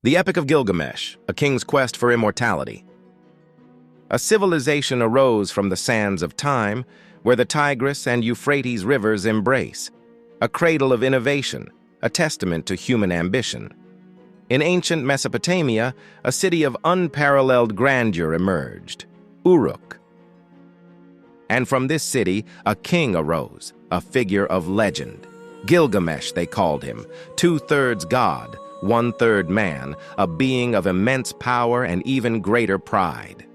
The Epic of Gilgamesh, a king's quest for immortality. A civilization arose from the sands of time, where the Tigris and Euphrates rivers embrace, a cradle of innovation, a testament to human ambition. In ancient Mesopotamia, a city of unparalleled grandeur emerged, Uruk. And from this city, a king arose, a figure of legend. Gilgamesh, they called him, 2/3 god, 1/3 man, a being of immense power and even greater pride.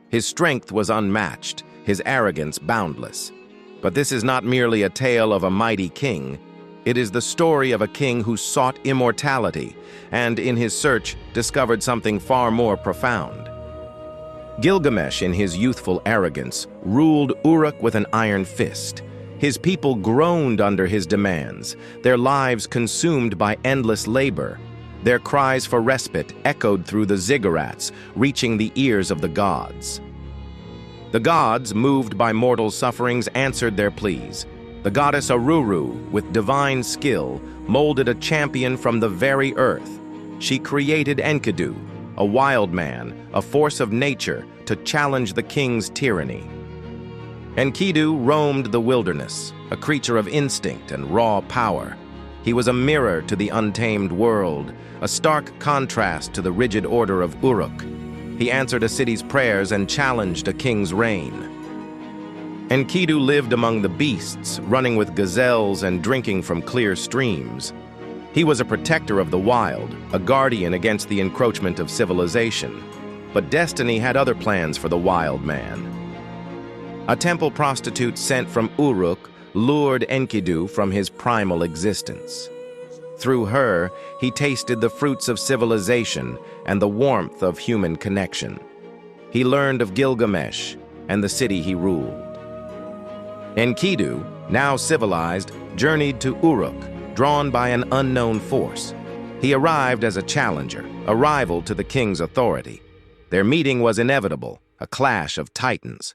His strength was unmatched, his arrogance boundless. But this is not merely a tale of a mighty king. It is the story of a king who sought immortality and, in his search, discovered something far more profound. Gilgamesh, in his youthful arrogance, ruled Uruk with an iron fist. His people groaned under his demands, their lives consumed by endless labor. Their cries for respite echoed through the ziggurats, reaching the ears of the gods. The gods, moved by mortal sufferings, answered their pleas. The goddess Uruk, with divine skill, molded a champion from the very earth. She created Enkidu, a wild man, a force of nature, to challenge the king's tyranny. Enkidu roamed the wilderness, a creature of instinct and raw power. He was a mirror to the untamed world, a stark contrast to the rigid order of Uruk. He answered a city's prayers and challenged a king's reign. Enkidu lived among the beasts, running with gazelles and drinking from clear streams. He was a protector of the wild, a guardian against the encroachment of civilization. But destiny had other plans for the wild man. A temple prostitute sent from Uruk lured Enkidu from his primal existence. Through her, he tasted the fruits of civilization and the warmth of human connection. He learned of Gilgamesh and the city he ruled. Enkidu, now civilized, journeyed to Uruk, drawn by an unknown force. He arrived as a challenger, a rival to the king's authority. Their meeting was inevitable, a clash of titans.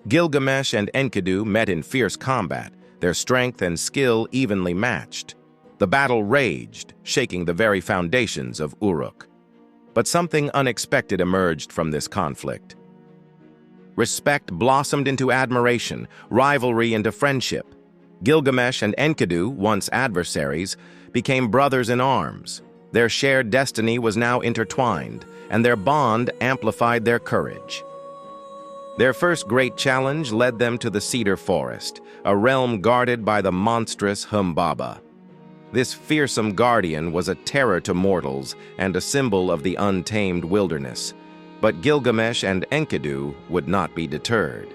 Gilgamesh and Enkidu met in fierce combat, their strength and skill evenly matched. The battle raged, shaking the very foundations of Uruk. But something unexpected emerged from this conflict. Respect blossomed into admiration, rivalry into friendship. Gilgamesh and Enkidu, once adversaries, became brothers in arms. Their shared destiny was now intertwined, and their bond amplified their courage. Their first great challenge led them to the cedar forest, a realm guarded by the monstrous Humbaba. This fearsome guardian was a terror to mortals and a symbol of the untamed wilderness. But Gilgamesh and Enkidu would not be deterred.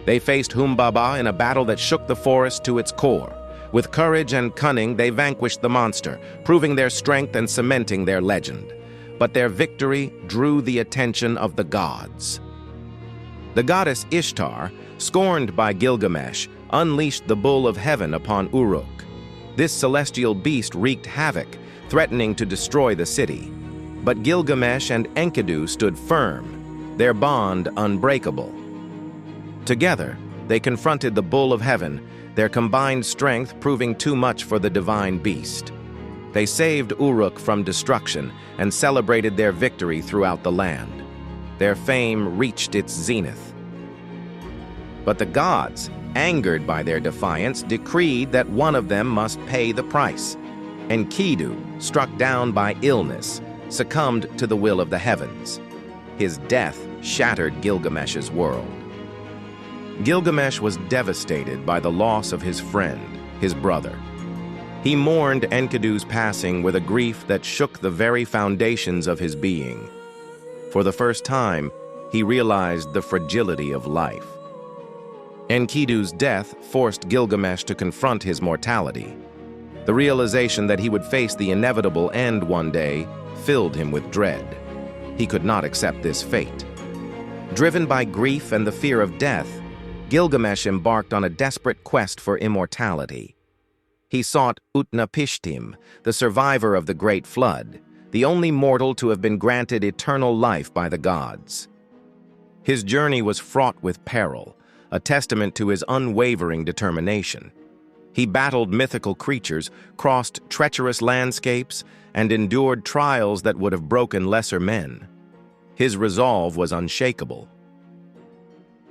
They faced Humbaba in a battle that shook the forest to its core. With courage and cunning, they vanquished the monster, proving their strength and cementing their legend. But their victory drew the attention of the gods. The goddess Ishtar, scorned by Gilgamesh, unleashed the bull of heaven upon Uruk. This celestial beast wreaked havoc, threatening to destroy the city. But Gilgamesh and Enkidu stood firm, their bond unbreakable. Together, they confronted the bull of heaven, their combined strength proving too much for the divine beast. They saved Uruk from destruction and celebrated their victory throughout the land. Their fame reached its zenith. But the gods, angered by their defiance, decreed that one of them must pay the price. Enkidu, struck down by illness, succumbed to the will of the heavens. His death shattered Gilgamesh's world. Gilgamesh was devastated by the loss of his friend, his brother. He mourned Enkidu's passing with a grief that shook the very foundations of his being. For the first time, he realized the fragility of life. Enkidu's death forced Gilgamesh to confront his mortality. The realization that he would face the inevitable end one day filled him with dread. He could not accept this fate. Driven by grief and the fear of death, Gilgamesh embarked on a desperate quest for immortality. He sought Utnapishtim, the survivor of the Great Flood, the only mortal to have been granted eternal life by the gods. His journey was fraught with peril, a testament to his unwavering determination. He battled mythical creatures, crossed treacherous landscapes, and endured trials that would have broken lesser men. His resolve was unshakable.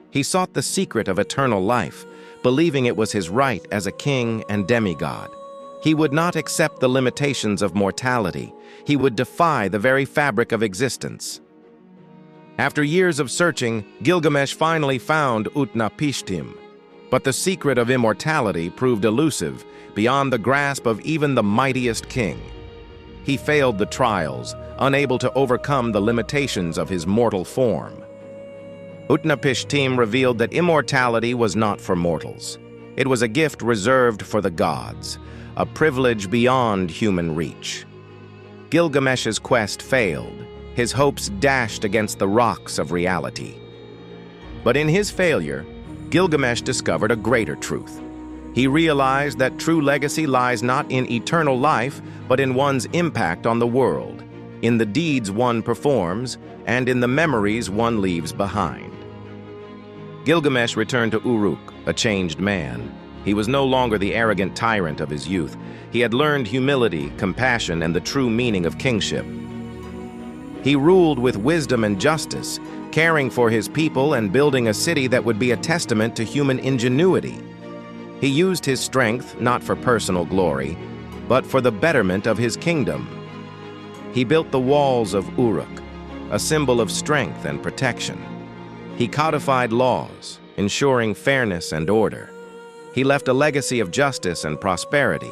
He sought the secret of eternal life, believing it was his right as a king and demigod. He would not accept the limitations of mortality. He would defy the very fabric of existence. After years of searching, Gilgamesh finally found Utnapishtim. But the secret of immortality proved elusive, beyond the grasp of even the mightiest king. He failed the trials, unable to overcome the limitations of his mortal form. Utnapishtim revealed that immortality was not for mortals. It was a gift reserved for the gods, a privilege beyond human reach. Gilgamesh's quest failed, his hopes dashed against the rocks of reality. But in his failure, Gilgamesh discovered a greater truth. He realized that true legacy lies not in eternal life, but in one's impact on the world, in the deeds one performs, and in the memories one leaves behind. Gilgamesh returned to Uruk, a changed man. He was no longer the arrogant tyrant of his youth. He had learned humility, compassion, and the true meaning of kingship. He ruled with wisdom and justice, caring for his people and building a city that would be a testament to human ingenuity. He used his strength not for personal glory, but for the betterment of his kingdom. He built the walls of Uruk, a symbol of strength and protection. He codified laws, ensuring fairness and order. He left a legacy of justice and prosperity,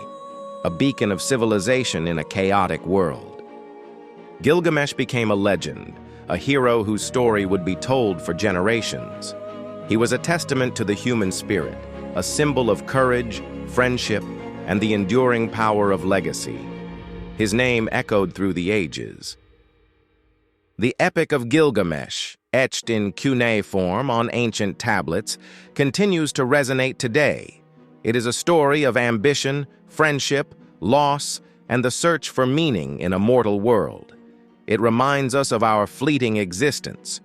a beacon of civilization in a chaotic world. Gilgamesh became a legend, a hero whose story would be told for generations. He was a testament to the human spirit, a symbol of courage, friendship, and the enduring power of legacy. His name echoed through the ages. The Epic of Gilgamesh, etched in cuneiform on ancient tablets, continues to resonate today. It is a story of ambition, friendship, loss, and the search for meaning in a mortal world. It reminds us of our fleeting existence.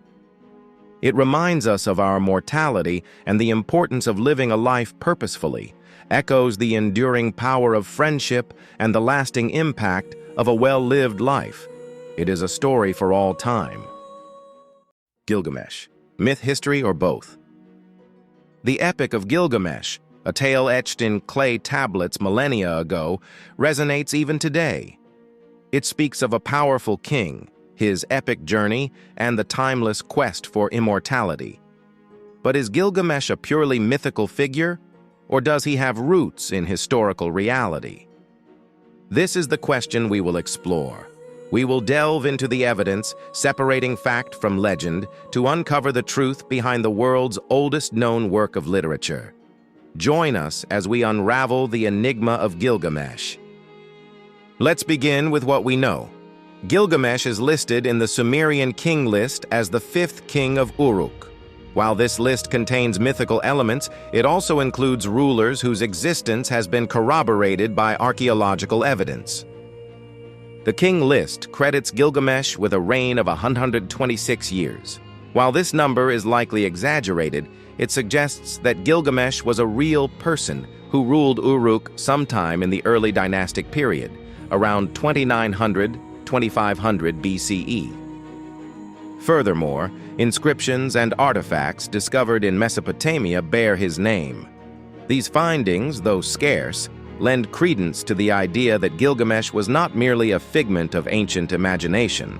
It reminds us of our mortality and the importance of living a life purposefully, echoes the enduring power of friendship and the lasting impact of a well-lived life. It is a story for all time. Gilgamesh, myth, history, or both? The Epic of Gilgamesh, a tale etched in clay tablets millennia ago, resonates even today. It speaks of a powerful king, his epic journey, and the timeless quest for immortality. But is Gilgamesh a purely mythical figure, or does he have roots in historical reality? This is the question we will explore. We will delve into the evidence, separating fact from legend, to uncover the truth behind the world's oldest known work of literature. Join us as we unravel the enigma of Gilgamesh. Let's begin with what we know. Gilgamesh is listed in the Sumerian king list as the 5th king of Uruk. While this list contains mythical elements, it also includes rulers whose existence has been corroborated by archaeological evidence. The king list credits Gilgamesh with a reign of 126 years. While this number is likely exaggerated, it suggests that Gilgamesh was a real person who ruled Uruk sometime in the early dynastic period, around 2900–2500 BCE. Furthermore, inscriptions and artifacts discovered in Mesopotamia bear his name. These findings, though scarce, lend credence to the idea that Gilgamesh was not merely a figment of ancient imagination.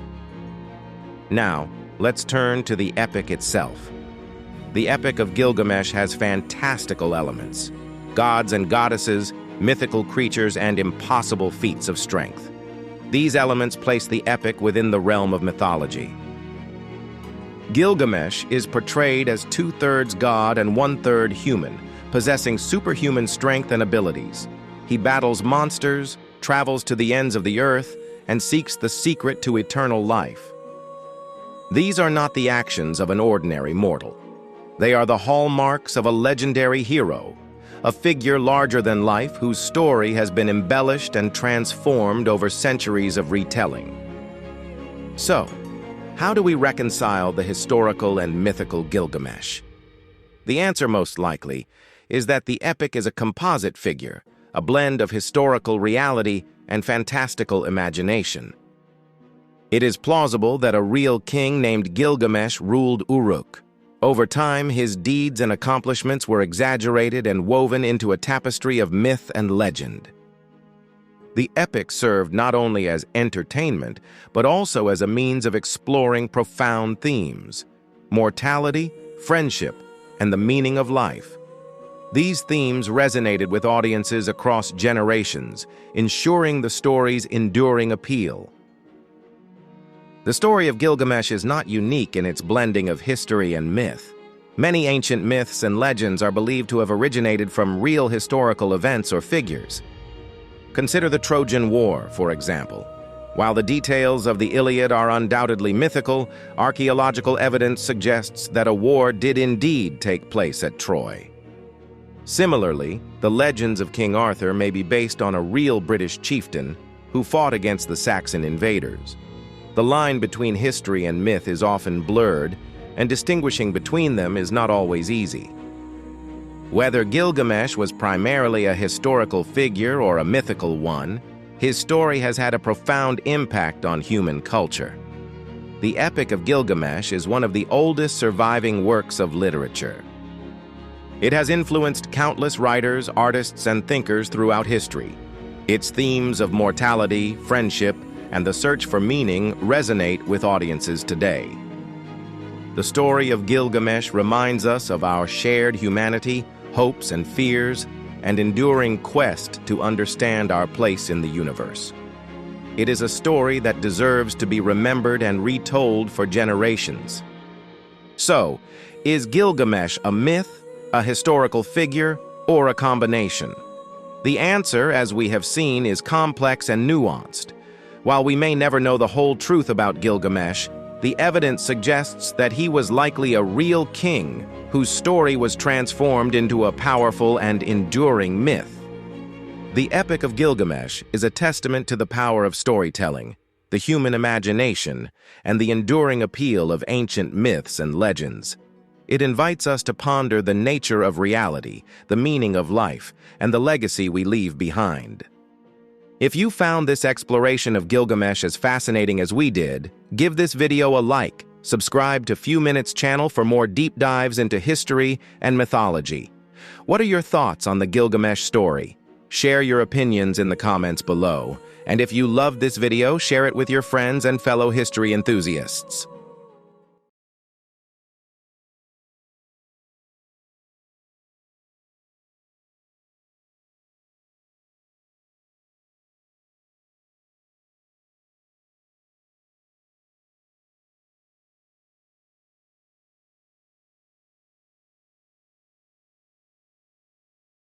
Now, let's turn to the epic itself. The Epic of Gilgamesh has fantastical elements: gods and goddesses, mythical creatures, and impossible feats of strength. These elements place the epic within the realm of mythology. Gilgamesh is portrayed as 2/3 god and 1/3 human, possessing superhuman strength and abilities. He battles monsters, travels to the ends of the earth, and seeks the secret to eternal life. These are not the actions of an ordinary mortal. They are the hallmarks of a legendary hero, a figure larger than life whose story has been embellished and transformed over centuries of retelling. So, how do we reconcile the historical and mythical Gilgamesh? The answer, most likely, is that the epic is a composite figure, a blend of historical reality and fantastical imagination. It is plausible that a real king named Gilgamesh ruled Uruk. Over time, his deeds and accomplishments were exaggerated and woven into a tapestry of myth and legend. The epic served not only as entertainment, but also as a means of exploring profound themes: mortality, friendship, and the meaning of life. These themes resonated with audiences across generations, ensuring the story's enduring appeal. The story of Gilgamesh is not unique in its blending of history and myth. Many ancient myths and legends are believed to have originated from real historical events or figures. Consider the Trojan War, for example. While the details of the Iliad are undoubtedly mythical, archaeological evidence suggests that a war did indeed take place at Troy. Similarly, the legends of King Arthur may be based on a real British chieftain who fought against the Saxon invaders. The line between history and myth is often blurred, and distinguishing between them is not always easy. Whether Gilgamesh was primarily a historical figure or a mythical one, his story has had a profound impact on human culture. The Epic of Gilgamesh is one of the oldest surviving works of literature. It has influenced countless writers, artists, and thinkers throughout history. Its themes of mortality, friendship, and the search for meaning resonate with audiences today. The story of Gilgamesh reminds us of our shared humanity, hopes and fears, and enduring quest to understand our place in the universe. It is a story that deserves to be remembered and retold for generations. So, is Gilgamesh a myth, a historical figure, or a combination? The answer, as we have seen, is complex and nuanced. While we may never know the whole truth about Gilgamesh, the evidence suggests that he was likely a real king whose story was transformed into a powerful and enduring myth. The Epic of Gilgamesh is a testament to the power of storytelling, the human imagination, and the enduring appeal of ancient myths and legends. It invites us to ponder the nature of reality, the meaning of life, and the legacy we leave behind. If you found this exploration of Gilgamesh as fascinating as we did, give this video a like, subscribe to Few Minutes channel for more deep dives into history and mythology. What are your thoughts on the Gilgamesh story? Share your opinions in the comments below, and if you loved this video, share it with your friends and fellow history enthusiasts.